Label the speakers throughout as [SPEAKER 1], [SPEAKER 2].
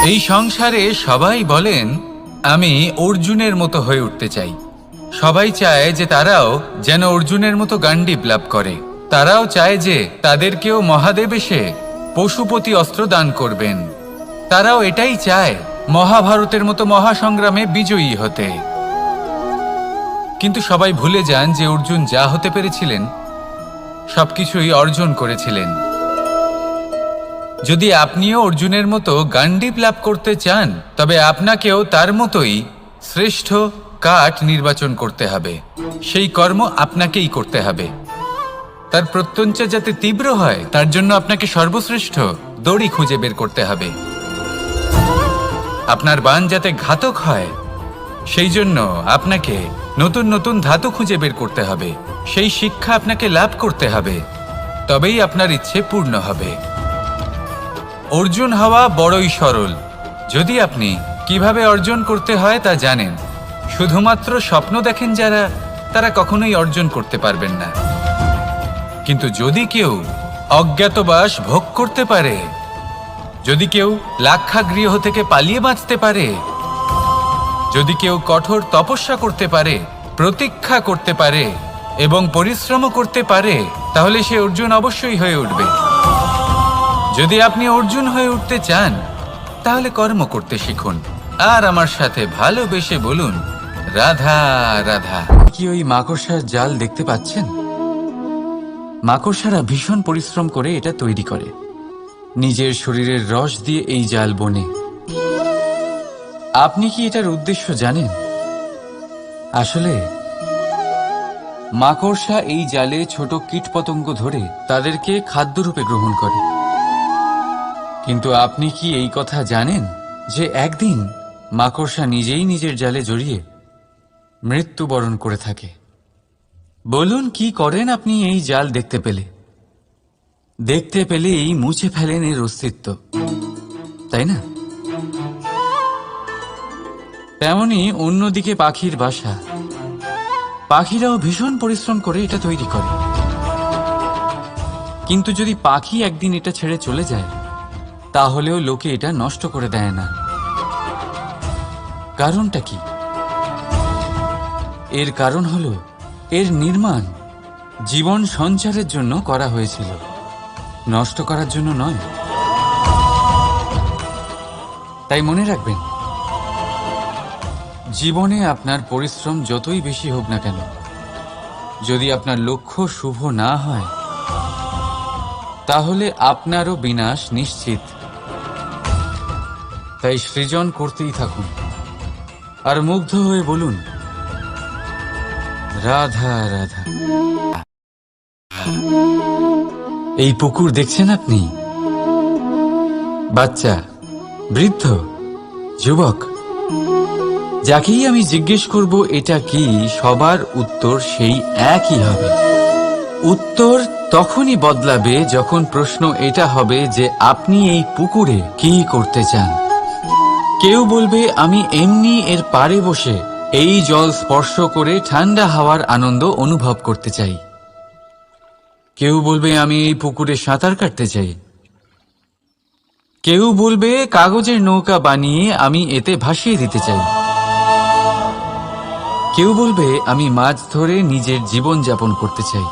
[SPEAKER 1] এই সংসারে সবাই বলেন আমি অর্জুনের মতো হয়ে উঠতে চাই। সবাই চায় যে তারাও যেন অর্জুনের মতো গান্ডীব লাভ করে। তারাও চায় যে তাদেরকেও মহাদেব এসে পশুপতি অস্ত্র দান করবেন। তারাও এটাই চায় মহাভারতের মতো মহাসংগ্রামে বিজয়ী হতে। কিন্তু সবাই ভুলে যান যে অর্জুন যা হতে পেরেছিলেন সবকিছুই অর্জন করেছিলেন। যদি আপনিও অর্জুনের মতো গান্ডীব লাভ করতে চান তবে আপনাকেও তার মতোই শ্রেষ্ঠ কাঠ নির্বাচন করতে হবে। সেই কর্ম আপনাকেই করতে হবে। তার প্রত্যঞ্চা যাতে তীব্র হয় তার জন্য আপনাকে সর্বশ্রেষ্ঠ দড়ি খুঁজে বের করতে হবে। আপনার বাণ যাতে ঘাতক হয় সেই জন্য আপনাকে নতুন নতুন ধাতু খুঁজে বের করতে হবে। সেই শিক্ষা আপনাকে লাভ করতে হবে, তবেই আপনার ইচ্ছে পূর্ণ হবে। অর্জুন হওয়া বড়ই সরল যদি আপনি কিভাবে অর্জন করতে হয় তা জানেন। শুধুমাত্র স্বপ্ন দেখেন যারা, তারা কখনোই অর্জন করতে পারবেন না। কিন্তু যদি কেউ অজ্ঞাতবাস ভোগ করতে পারে, যদি কেউ লাক্ষাগৃহ থেকে পালিয়ে বাঁচতে পারে, যদি কেউ কঠোর তপস্যা করতে পারে, প্রতীক্ষা করতে পারে এবং পরিশ্রম করতে পারে, তাহলে সে অর্জুন অবশ্যই হয়ে উঠবে। যদি আপনি অর্জুন হয়ে উঠতে চান তাহলে কর্ম করতে শিখুন আর আমার সাথে ভালোবেসে বলুন রাধা রাধা।
[SPEAKER 2] কি ওই মাকড়সার জাল দেখতে পাচ্ছেন? মাকড়সারা ভীষণ পরিশ্রম করে এটা তৈরি করে। নিজের শরীরের রস দিয়ে এই জাল বোনে। আপনি কি এটার উদ্দেশ্য জানেন? আসলে মাকড়সা এই জালে ছোট কীটপতঙ্গ ধরে তাদেরকে খাদ্যরূপে গ্রহণ করে। কিন্তু আপনি কি এই কথা জানেন যে একদিন মাকড়সা নিজেই নিজের জালে জড়িয়ে মৃত্যুবরণ করে থাকে? বলুন কি করেন আপনি এই জাল দেখতে পেলে? দেখতে পেলেই মুছে ফেলেন এর অস্তিত্ব, তাই না? তেমনি অন্যদিকে পাখির বাসা। পাখিরাও ভীষণ পরিশ্রম করে এটা তৈরি করে। কিন্তু যদি পাখি একদিন এটা ছেড়ে চলে যায় তাহলেও লোকে এটা নষ্ট করে দেয় না। কারণটা কি? এর কারণ হলো এর নির্মাণ জীবন সঞ্চারের জন্য করা হয়েছিল, নষ্ট করার জন্য নয়। তাই মনে রাখবেন, জীবনে আপনার পরিশ্রম যতই বেশি হোক না কেন, যদি আপনার লক্ষ্য শুভ না হয় তাহলে আপনারও বিনাশ নিশ্চিত। তাই সৃজন করতেই থাকুন আর মুগ্ধ হয়ে বলুন রাধা রাধা। এই পুকুর দেখছেন আপনি? বাচ্চা, বৃদ্ধ, যুবক, যাকেই আমি জিজ্ঞেস করব এটা কি, সবার উত্তর সেই একই হবে। উত্তর তখনই বদলাবে যখন প্রশ্ন এটা হবে যে আপনি এই পুকুরে কি করতে চান। কেউ বলবে আমি এমনি এর পাড়ে বসে এই জল স্পর্শ করে ঠান্ডা হাওয়ার আনন্দ অনুভব করতে চাই। কেউ বলবে আমি এই পুকুরে সাঁতার কাটতে চাই। কেউ বলবে কাগজের নৌকা বানিয়ে আমি এতে ভাসিয়ে দিতে চাই। কেউ বলবে আমি মাছ ধরে নিজের জীবন যাপন করতে চাই,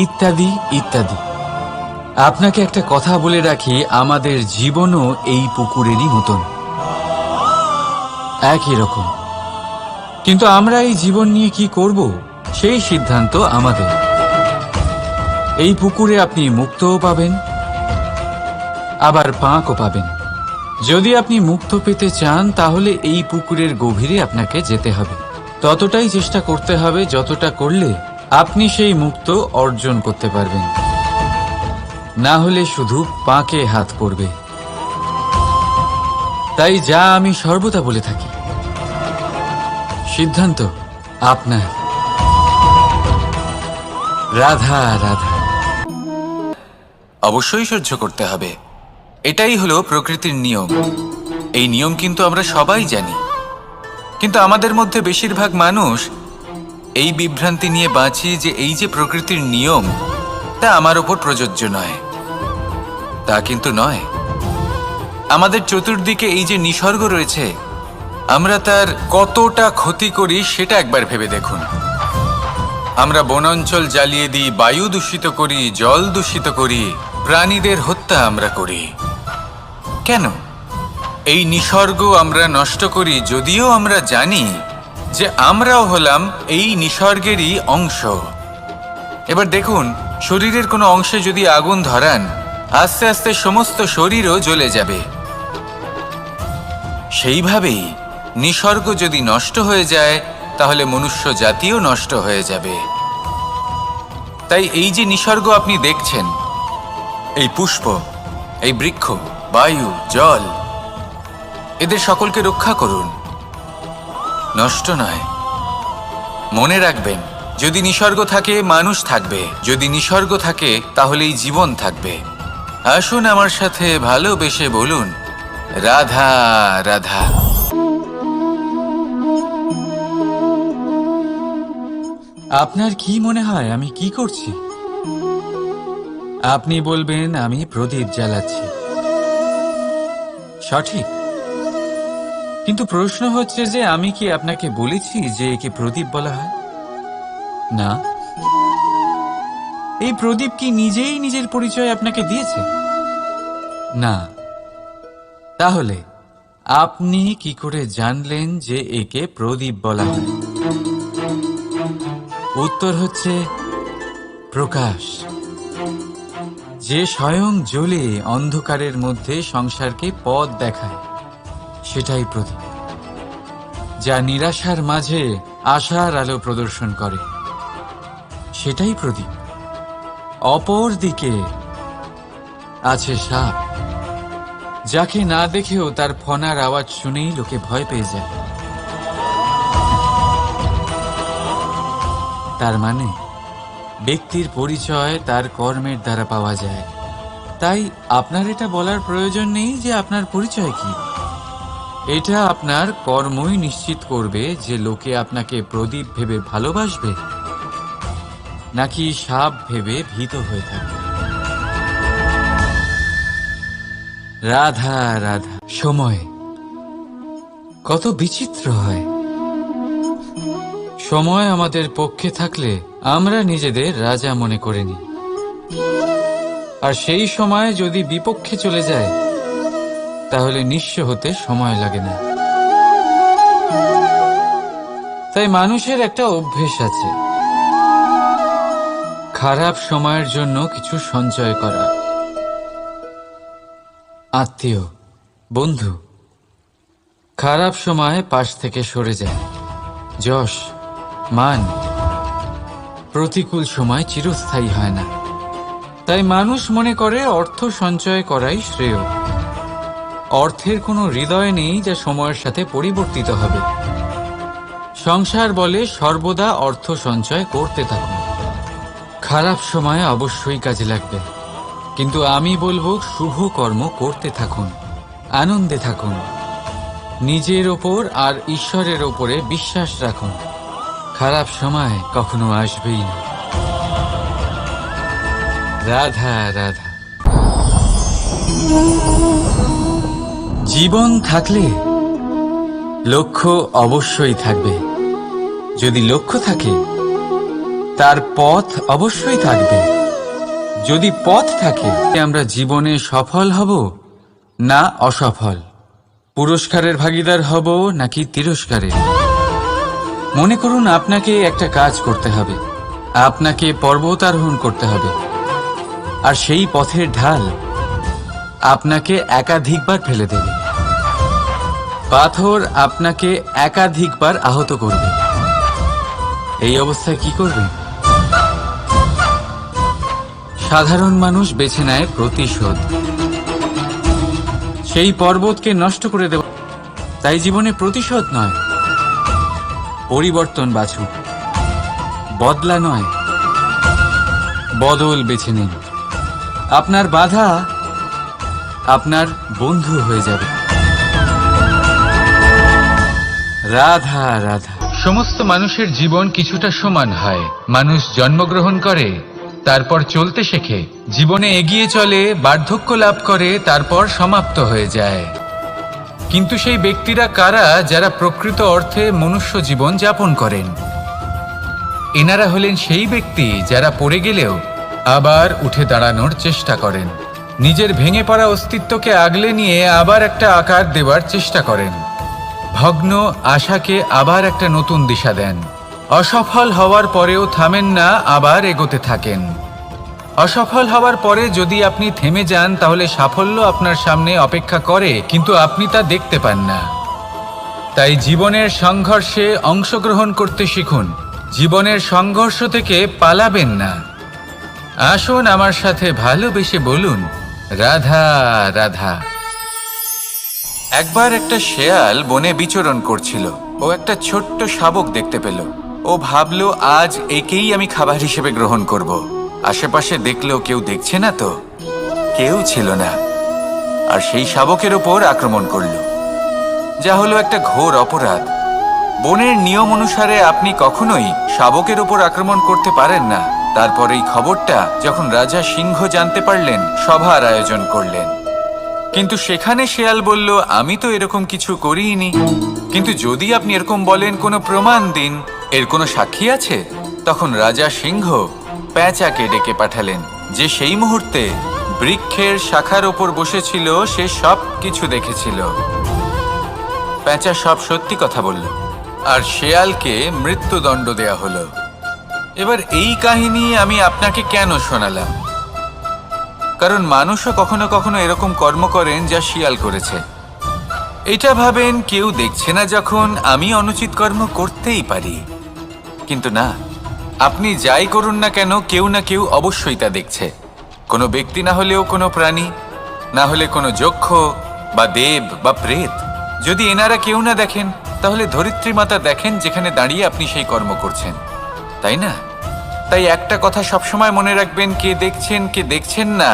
[SPEAKER 2] ইত্যাদি ইত্যাদি। আপনাকে একটা কথা বলে রাখি, আমাদের জীবনও এই পুকুরেরই মতন, একই রকম। কিন্তু আমরা এই জীবন নিয়ে কি করব সেই সিদ্ধান্ত আমাদের। এই পুকুরে আপনি মুক্তও পাবেন, আবার পাঁকও পাবেন। যদি আপনি মুক্ত পেতে চান তাহলে এই পুকুরের গভীরে আপনাকে যেতে হবে। ততটাই চেষ্টা করতে হবে যতটা করলে আপনি সেই মুক্ত অর্জন করতে পারবেন। না হলে শুধু পাঁকে হাত পড়বে। তাই যা আমি সর্বদা বলে থাকি, সিদ্ধান্ত আপনার। রাধা রাধা।
[SPEAKER 1] অবশ্যই সহ্য করতে হবে, এটাই হলো প্রকৃতির নিয়ম। এই নিয়ম কিন্তু আমরা সবাই জানি, কিন্তু আমাদের মধ্যে বেশিরভাগ মানুষ এই বিভ্রান্তি নিয়ে বাঁচি যে এই যে প্রকৃতির নিয়ম তা আমার ওপর প্রযোজ্য নয়। তা কিন্তু নয়। আমাদের চতুর্দিকে এই যে নিসর্গ রয়েছে, আমরা তার কতটা ক্ষতি করি সেটা একবার ভেবে দেখুন। আমরা বনাঞ্চল জ্বালিয়ে দিই, বায়ু দূষিত করি, জল দূষিত করি, প্রাণীদের হত্যা আমরা করি। কেন? এই নিসর্গ আমরা নষ্ট করি, যদিও আমরা জানি যে আমরাও হলাম এই নিসর্গেরই অংশ। এবার দেখুন, শরীরের কোনো অংশে যদি আগুন ধরান, আস্তে আস্তে সমস্ত শরীরও জ্বলে যাবে। সেইভাবেই নিসর্গ যদি নষ্ট হয়ে যায়, তাহলে মনুষ্য জাতিও নষ্ট হয়ে যাবে। তাই এই যে নিসর্গ আপনি দেখছেন, এই পুষ্প, এই বৃক্ষ, বায়ু, জল, এদের সকলকে রক্ষা করুন, নষ্ট নয়। মনে রাখবেন, যদি নিসর্গ থাকে মানুষ থাকবে, যদি নিসর্গ থাকে তাহলেই জীবন থাকবে। আসুন আমার সাথে ভালোবেসে বলুন, রাধা রাধা।
[SPEAKER 2] আপনার কি মনে হয় আমি কি করছি? আপনি বলবেন আমি প্রদীপ জ্বালাচ্ছি। সঠিক, কিন্তু প্রশ্ন হচ্ছে যে আমি কি আপনাকে বলেছি যে একে প্রদীপ বলা হয়? না। এই প্রদীপ কি নিজেই নিজের পরিচয় আপনাকে দিয়েছে? না। তাহলে আপনি কি করে জানলেন যে একে প্রদীপ বলা হয়? উত্তর হচ্ছে প্রকাশ, যে স্বয়ং জ্বলে অন্ধকারের মধ্যে সংসারকে পথ দেখায়, সেটাই প্রদীপ। যা নিরাশার মাঝে আশার আলো প্রদর্শন করে, সেটাই প্রদীপ। অপর দিকে আছে সাপ, যাকে না দেখেও তার ফনার আওয়াজ শুনেই লোকে ভয় পেয়ে যায়। তার মানে ব্যক্তির পরিচয় তার কর্মের দ্বারা পাওয়া যায়। তাই আপনার এটা বলার প্রয়োজন নেই যে আপনার পরিচয় কি। এটা আপনার কর্মই নিশ্চিত করবে যে লোকে আপনাকে প্রদীপ ভেবে ভালোবাসবে নাকি সাপ ভেবে ভীত হয়ে থাকবে। রাধা রাধা। সময় কত বিচিত্র হয়। সময় আমাদের পক্ষে থাকলে আমরা নিজেদের রাজা মনে করে নিই, আর সেই সময় যদি বিপক্ষে চলে যায় তাহলে নিঃস্ব হতে সময় লাগে না। তাই মানুষের একটা অভ্যেস আছে, খারাপ সময়ের জন্য কিছু সঞ্চয় করা। আত্মীয়, বন্ধু খারাপ সময় পাশ থেকে সরে যায়। যশ, মান প্রতিকূল সময় চিরস্থায়ী হয় না। তাই মানুষ মনে করে অর্থ সঞ্চয় করাই শ্রেয়। অর্থের কোনো হৃদয় নেই যা সময়ের সাথে পরিবর্তিত হবে। সংসার বলে সর্বদা অর্থ সঞ্চয় করতে থাকুন। খারাপ সময় অবশ্যই কাজে লাগবে, কিন্তু আমি বলবো শুভ কর্ম করতে থাকুন, আনন্দে থাকুন, নিজের ওপর আর ঈশ্বরের ওপরে বিশ্বাস রাখুন। খারাপ সময় কখনো আসবেই না। রাধা রাধা। জীবন থাকলে লক্ষ্য অবশ্যই থাকবে। যদি লক্ষ্য থাকে তার পথ অবশ্যই থাকবে। যদি পথ থাকে, আমরা জীবনে সফল হব না অসফল, পুরস্কারের ভাগীদার হব নাকি তিরস্কারের। মনে করুন আপনাকে একটা কাজ করতে হবে, আপনাকে পর্বত আরোহণ করতে হবে, আর সেই পথের ঢাল আপনাকে একাধিকবার ফেলে দেবে। পাথর আপনাকে একাধিকবার আহত করবে। এই অবস্থায় কি করবেন? সাধারণ মানুষ বেছে নেয় প্রতিশোধ, সেই পর্বতকে নষ্ট করে দেব। তাই জীবনে প্রতিশোধ নয়, পরিবর্তন বাছুন। বদলা নয়, বদল বেছে নিন। আপনার বাধা আপনার বন্ধু হয়ে যাবে। রাধা রাধা।
[SPEAKER 1] সমস্ত মানুষের জীবন কিছুটা সমান হয়। মানুষ জন্মগ্রহণ করে তারপর চলতে শেখে, জীবনে এগিয়ে চলে, বার্ধক্য লাভ করে, তারপর সমাপ্ত হয়ে যায়। কিন্তু সেই ব্যক্তিরা কারা যারা প্রকৃত অর্থে মনুষ্য জীবন যাপন করেন? এনারা হলেন সেই ব্যক্তি যারা পড়ে গেলেও আবার উঠে দাঁড়ানোর চেষ্টা করেন, নিজের ভেঙে পড়া অস্তিত্বকে আগলে নিয়ে আবার একটা আকার দেবার চেষ্টা করেন, ভগ্ন আশাকে আবার একটা নতুন দিশা দেন, অসফল হওয়ার পরেও থামেন না, আবার এগোতে থাকেন। অসফল হওয়ার পরে যদি আপনি থেমে যান তাহলে সাফল্য আপনার সামনে অপেক্ষা করে, কিন্তু আপনি তা দেখতে পান না। তাই জীবনের সংঘর্ষে অংশগ্রহণ করতে শিখুন, জীবনের সংঘর্ষ থেকে পালাবেন না। আসুন আমার সাথে ভালোবেসে বলুন, রাধা রাধা। একবার একটা শেয়াল বনে বিচরণ করছিল। ও একটা ছোট্ট শাবক দেখতে পেল। ও ভাবল, আজ একেই আমি খাবার হিসেবে গ্রহণ করব। আশেপাশে দেখলো কেউ দেখছে না, তো কেউ ছিল না, আর সেই শাবকের ওপর আক্রমণ করল, যা হলো একটা ঘোর অপরাধ। বনের নিয়ম অনুসারে আপনি কখনোই শাবকের ওপর আক্রমণ করতে পারেন না। তারপর এই খবরটা যখন রাজা সিংহ জানতে পারলেন, সভার আয়োজন করলেন। কিন্তু সেখানে শেয়াল বলল, আমি তো এরকম কিছু করিনি, কিন্তু যদি আপনি এরকম বলেন কোনো প্রমাণ দিন, এর কোনো সাক্ষী আছে? তখন রাজা সিংহ পেঁচাকে ডেকে পাঠালেন, যে সেই মুহূর্তে বৃক্ষের শাখার ওপর বসেছিল, সে সব কিছু দেখেছিল। পেঁচা সব সত্যি কথা বলল, আর শেয়ালকে মৃত্যুদণ্ড দেয়া হলো। এবার এই কাহিনী আমি আপনাকে কেন শোনালাম? কারণ মানুষও কখনো কখনো এরকম কর্ম করেন যা শিয়াল করেছে। এটা ভাবেন কেউ দেখছে না, যখন আমি অনুচিত কর্ম করতেই পারি। কিন্তু না, আপনি যাই করুন না কেন, কেউ না কেউ অবশ্যই তা দেখছে। কোনো ব্যক্তি না হলেও কোনো প্রাণী, না হলে কোনো যক্ষ বা দেব বা প্রেত। যদি এনারা কেউ না দেখেন, তাহলে ধরিত্রী মাতা দেখেন, যেখানে দাঁড়িয়ে আপনি সেই কর্ম করছেন, তাই না? তাই একটা কথা সবসময় মনে রাখবেন, কে দেখছেন কে দেখছেন না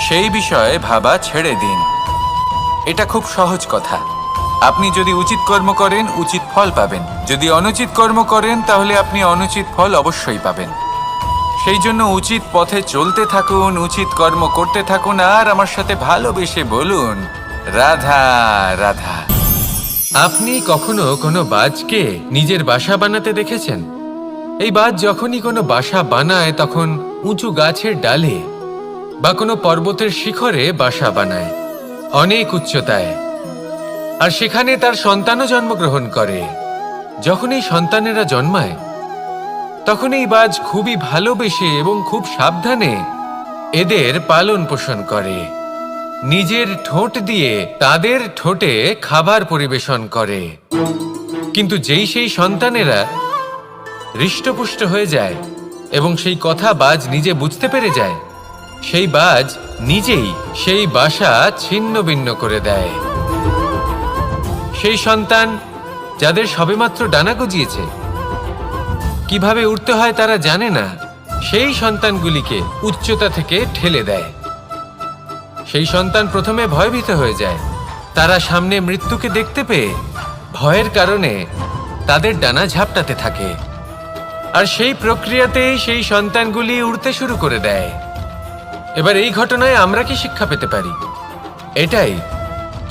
[SPEAKER 1] সেই বিষয়ে ভাবা ছেড়ে দিন। এটা খুব সহজ কথা। আপনি যদি উচিত কর্ম করেন, উচিত ফল পাবেন। যদি অনুচিত কর্ম করেন, তাহলে আপনি অনুচিত ফল অবশ্যই পাবেন। সেই জন্য উচিত পথে চলতে থাকুন, উচিত কর্ম করতে থাকুন, আর আমার সাথে ভালোবেসে বলুন, রাধা রাধা। আপনি কখনো কোনো বাজকে নিজের বাসা বানাতে দেখেছেন? এই বাজ যখনই কোনো বাসা বানায়, তখন উঁচু গাছের ডালে বা কোনো পর্বতের শিখরে বাসা বানায়, অনেক উচ্চতায়, আর সেখানে তার সন্তানও জন্মগ্রহণ করে। যখন এই সন্তানেরা জন্মায়, তখন এই বাজ খুবই ভালোবেসে এবং খুব সাবধানে এদের পালন পোষণ করে। নিজের ঠোঁট দিয়ে তাদের ঠোঁটে খাবার পরিবেশন করে। কিন্তু যেই সেই সন্তানেরা হৃষ্টপুষ্ট হয়ে যায় এবং সেই কথা বাজ নিজে বুঝতে পেরে যায়, সেই বাজ নিজেই সেই বাসা ছিন্ন ভিন্ন করে দেয়। সেই সন্তান যাদের সবেমাত্র ডানা গজিয়েছে, কিভাবে উড়তে হয় তারা জানে না, সেই সন্তানগুলিকে উচ্চতা থেকে ঠেলে দেয়। সেই সন্তান প্রথমে ভয়ভীত হয়ে যায়। তারা সামনে মৃত্যুকে দেখতে পেয়ে ভয়ের কারণে তাদের ডানা ঝাপটাতে থাকে, আর সেই প্রক্রিয়াতেই সেই সন্তানগুলি উড়তে শুরু করে দেয়। এবার এই ঘটনায় আমরা কি শিক্ষা পেতে পারি? এটাই,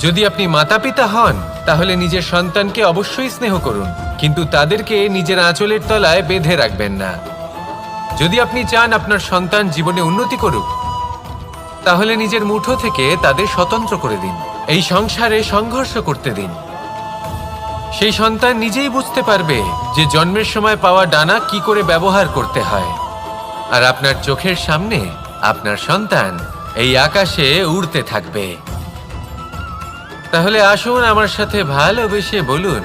[SPEAKER 1] যদি আপনি মাতা পিতা হন, তাহলে নিজের সন্তানকে অবশ্যই স্নেহ করুন, কিন্তু তাদেরকে নিজের আঁচলের তলায় বেঁধে রাখবেন না। যদি আপনি চান আপনার সন্তান জীবনে উন্নতি করুক, তাহলে নিজের মুঠো থেকে তাদের স্বতন্ত্র করে দিন। এই সংসারে সংঘর্ষ করতে দিন। সেই সন্তান নিজেই বুঝতে পারবে যে জন্মের সময় পাওয়া ডানা কি করে ব্যবহার করতে হয়। আর আপনার চোখের সামনে আপনার সন্তান এই আকাশে উড়তে থাকবে। তাহলে আসুন আমার সাথে ভালোবেসে বলুন,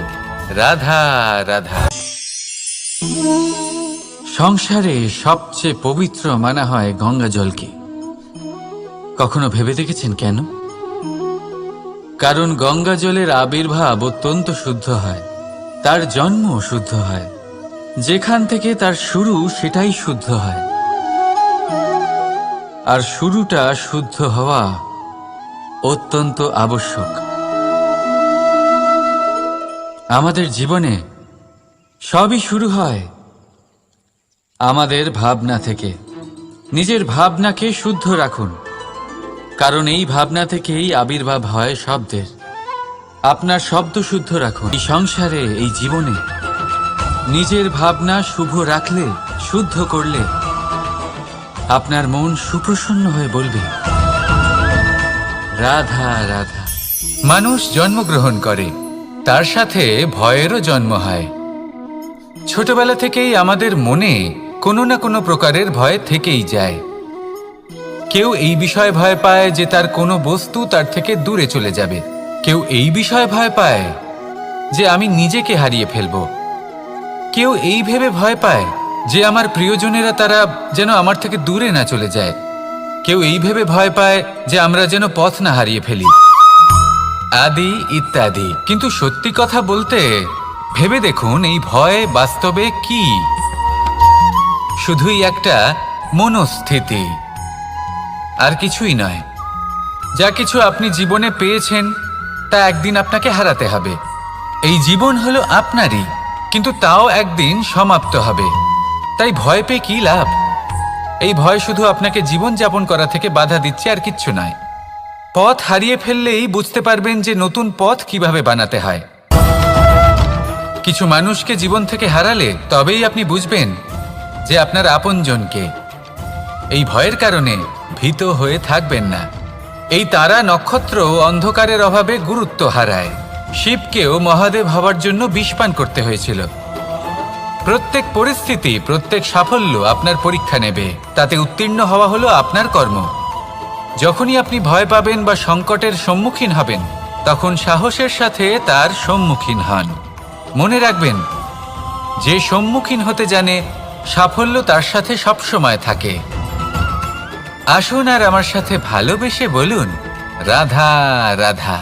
[SPEAKER 1] রাধা রাধা।
[SPEAKER 2] সংসারে সবচেয়ে পবিত্র মানা হয় গঙ্গা জলকে। কখনো ভেবে দেখেছেন কেন? কারণ গঙ্গা জলের আবির্ভাব অত্যন্ত শুদ্ধ হয়, তার জন্ম শুদ্ধ হয়, যেখান থেকে তার শুরু সেটাই শুদ্ধ হয়। আর শুরুটা শুদ্ধ হওয়া অত্যন্ত আবশ্যক। আমাদের জীবনে সবই শুরু হয় আমাদের ভাবনা থেকে। নিজের ভাবনাকে শুদ্ধ রাখুন, কারণ এই ভাবনা থেকেই আবির্ভাব হয় শব্দের। আপনার শব্দ শুদ্ধ রাখুন। এই সংসারে, এই জীবনে নিজের ভাবনা শুভ রাখলে, শুদ্ধ করলে আপনার মন সুপ্রসন্ন হয়ে বলবে, রাধা রাধা।
[SPEAKER 1] মানুষ জন্মগ্রহণ করে, তার সাথে ভয়েরও জন্ম হয়। ছোটবেলা থেকেই আমাদের মনে কোনো না কোনো প্রকারের ভয় থেকেই যায়। কেউ এই বিষয়ে ভয় পায় যে তার কোনো বস্তু তার থেকে দূরে চলে যাবে। কেউ এই বিষয়ে ভয় পায় যে আমি নিজেকে হারিয়ে ফেলব। কেউ এই ভেবে ভয় পায় যে আমার প্রিয়জনেরা তারা যেন আমার থেকে দূরে না চলে যায়। কেউ এই ভেবে ভয় পায় যে আমরা যেন পথ না হারিয়ে ফেলি, আদি ইত্যাদি। কিন্তু সত্যি কথা বলতে, ভেবে দেখুন এই ভয় বাস্তবে কি? শুধুই একটা মনস্থিতি, আর কিছুই নয়। যা কিছু আপনি জীবনে পেয়েছেন তা একদিন আপনাকে হারাতে হবে। এই জীবন হলো আপনারই, কিন্তু তাও একদিন সমাপ্ত হবে। তাই ভয় পেয়ে কি লাভ? এই ভয় শুধু আপনাকে জীবনযাপন করা থেকে বাধা দিচ্ছে, আর কিচ্ছু নয়। পথ হারিয়ে ফেললেই বুঝতে পারবেন যে নতুন পথ কিভাবে বানাতে হয়। কিছু মানুষকে জীবন থেকে হারালে তবেই আপনি বুঝবেন যে আপনার আপনজনকে। এই ভয়ের কারণে ভীত হয়ে থাকবেন না। এই তারা নক্ষত্র অন্ধকারের অভাবে গুরুত্ব হারায়। শিবকেও মহাদেব হওয়ার জন্য বিষ পান করতে হয়েছিল। প্রত্যেক পরিস্থিতি, প্রত্যেক সাফল্য আপনার পরীক্ষা নেবে। তাতে উত্তীর্ণ হওয়া হলো আপনার কর্ম। যখনই আপনি ভয় পাবেন বা সংকটের সম্মুখীন হবেন, তখন সাহসের সাথে তার সম্মুখীন হন। মনে রাখবেন, যে সম্মুখীন হতে জানে, সাফল্য তার সাথে সবসময় থাকে। আসুন আর আমার সাথে ভালোবেসে বলুন, রাধা রাধা।